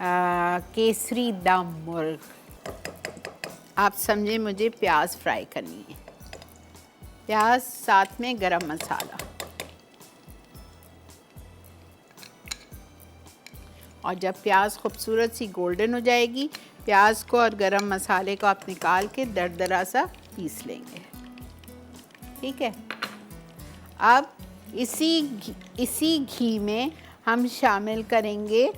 केसरी दम मुर्ग। आप समझे, मुझे प्याज फ्राई करनी है, प्याज साथ में गरम मसाला। और जब प्याज खूबसूरत सी गोल्डन हो जाएगी, प्याज को और गरम मसाले को आप निकाल के दरदरा सा पीस लेंगे। ठीक है। अब इसी घी में हम शामिल करेंगे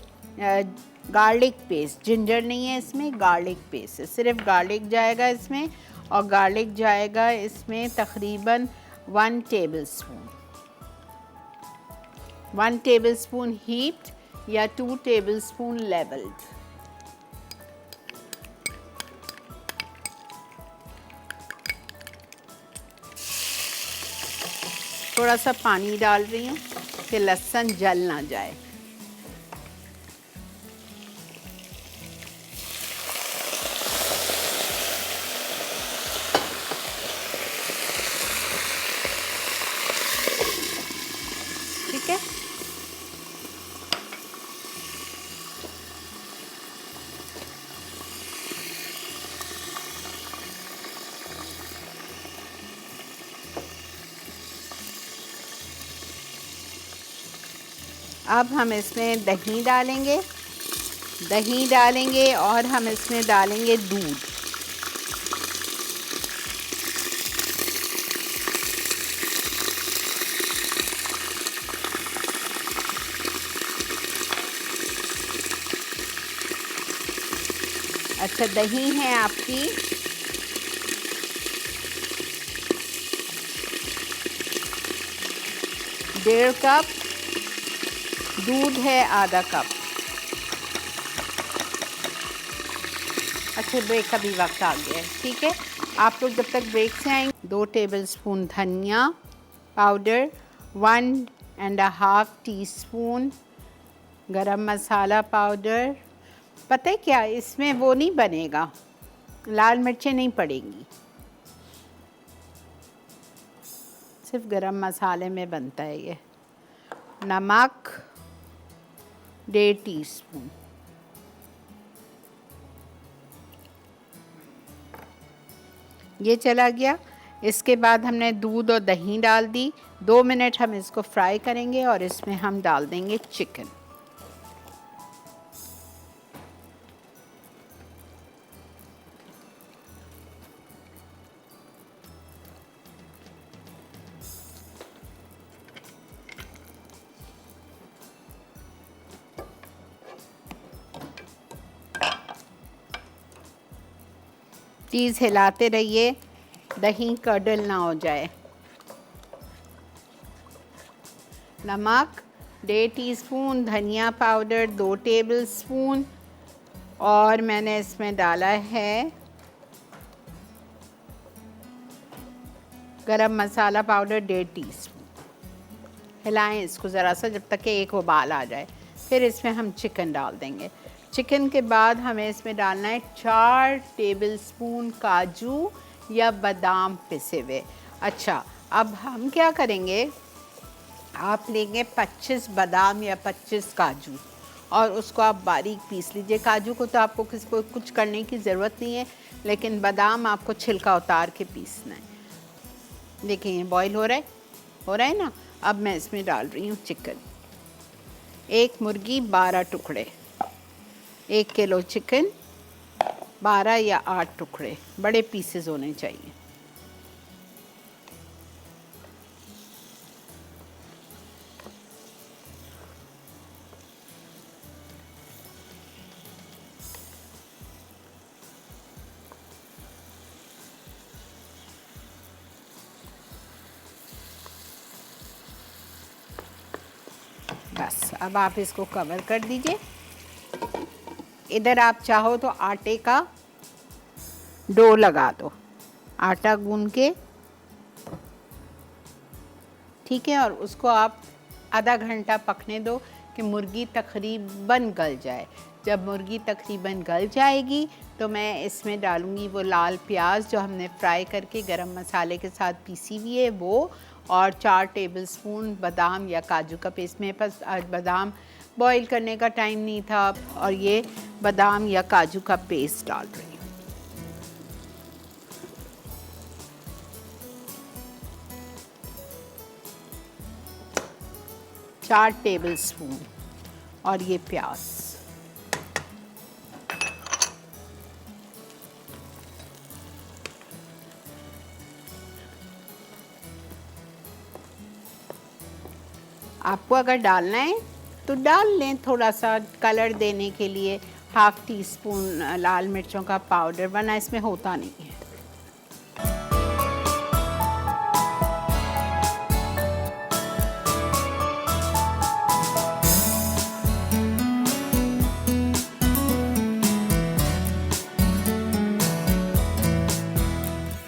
गार्लिक पेस्ट। जिंजर नहीं है इसमें, गार्लिक पेस्ट है, सिर्फ गार्लिक जाएगा इसमें। और गार्लिक जाएगा इसमें तकरीबन 1 टेबलस्पून, 1 टेबलस्पून हीप्ड या 2 टेबलस्पून लेवल्ड। थोड़ा सा पानी डाल रही हूँ कि लहसुन जल ना जाए। ठीक है। अब हम इसमें दही डालेंगे और हम इसमें डालेंगे दूध। अच्छा, दही है आपकी 1.5 कप, दूध है आधा कप। अच्छा, ब्रेक का भी वक्त आ गया है। ठीक है, आप लोग जब तक ब्रेक से आएंगे, 2 टेबलस्पून धनिया पाउडर, 1.5 टीस्पून गरम मसाला पाउडर। पता है क्या, इसमें वो नहीं बनेगा, लाल मिर्चें नहीं पड़ेंगी, सिर्फ गरम मसाले में बनता है ये। नमक 1.5 टीस्पून। ये चला गया। इसके बाद हमने दूध और दही डाल दी। 2 मिनट हम इसको फ्राई करेंगे और इसमें हम डाल देंगे चिकन। प्लीज़ हिलाते रहिए, दही कडल ना हो जाए। नमक 1.5 टीस्पून, धनिया पाउडर 2 टेबलस्पून और मैंने इसमें डाला है गरम मसाला पाउडर 1.5 टीस्पून। हिलाएं इसको ज़रा सा जब तक कि एक उबाल आ जाए, फिर इसमें हम चिकन डाल देंगे। चिकन के बाद हमें इसमें डालना है 4 टेबलस्पून काजू या बादाम पिसे हुए। अच्छा, अब हम क्या करेंगे, आप लेंगे 25 बादाम या 25 काजू और उसको आप बारीक पीस लीजिए। काजू को तो आपको कुछ करने की ज़रूरत नहीं है, लेकिन बादाम आपको छिलका उतार के पीसना है। देखिए ये बॉईल हो रहा है ना। अब मैं इसमें डाल रही हूँ चिकन। 1 मुर्गी 12 टुकड़े, 1 किलो चिकन 12 या 8 टुकड़े, बड़े पीसेस होने चाहिए। बस अब आप इसको कवर कर दीजिए। इधर आप चाहो तो आटे का डो लगा दो, आटा गूंद के, ठीक है। और उसको आप आधा घंटा पकने दो कि मुर्गी तकरीबन गल जाए। जब मुर्गी तकरीबन गल जाएगी तो मैं इसमें डालूँगी वो लाल प्याज जो हमने फ्राई करके गरम मसाले के साथ पीसी हुई है वो, और 4 टेबलस्पून बादाम या काजू का पेस्ट। मेरे पास बादाम बॉईल करने का टाइम नहीं था। और ये बादाम या काजू का पेस्ट डाल रही हूँ। 4 टेबलस्पून। और ये प्याज, आपको अगर डालना है तो डाल लें, थोड़ा सा कलर देने के लिए। ½ टी स्पून लाल मिर्चों का पाउडर, वरना इसमें होता नहीं है।